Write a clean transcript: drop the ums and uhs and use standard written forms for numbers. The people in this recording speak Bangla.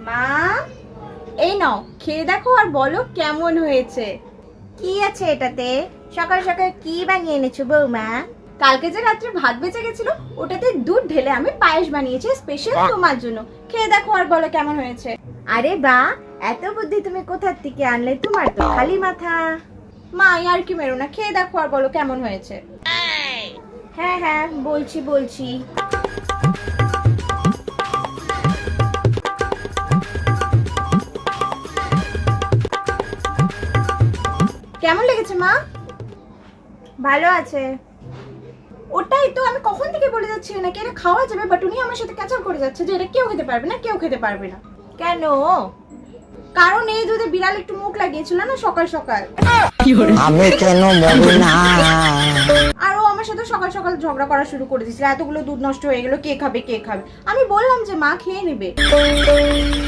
মা, এই নাও খেয়ে দেখো আর বলো কেমন হয়েছে। কি আছে এটাতে? সকাল সকাল কি বানিয়ে এনেছো বৌমা? কালকে যে রাত্রে ভাত বেঁচে গেছিল ওটাতে দুধ ঢেলে আমি পায়েস বানিয়েছি স্পেশাল তোমার জন্য। খেয়ে দেখো আর বলো কেমন হয়েছে। আরে বা, এত বুদ্ধি তুমি কোথার থেকে আনলে? তোমার তো খালি মাথা। মা আর কি মেরো না, খেয়ে দেখো আর বলো কেমন হয়েছে। হ্যাঁ হ্যাঁ, বলছি বলছি। কেমন লেগেছে মা? ভালো আছে। ওটাই তো আমি কখন থেকে বলে যাচ্ছি নাকি এটা খাওয়া যাবে, বাট উনি আমার সাথে ক্যাচাল করে যাচ্ছে যে এটা কেউ খেতে পারবে না, কেউ খেতে পারবে না। কেন? কারণ এই দুধে বিড়াল একটু মুখ লাগিয়েছিল না সকাল সকাল, আমি কেন বলি না? আর ও আমার সাথে সকাল সকাল ঝগড়া করা শুরু করে দিয়েছিল, এতগুলো দুধ নষ্ট হয়ে গেল, কে খাবে কে খাবে। আমি বললাম যে মা খেয়ে নেবে।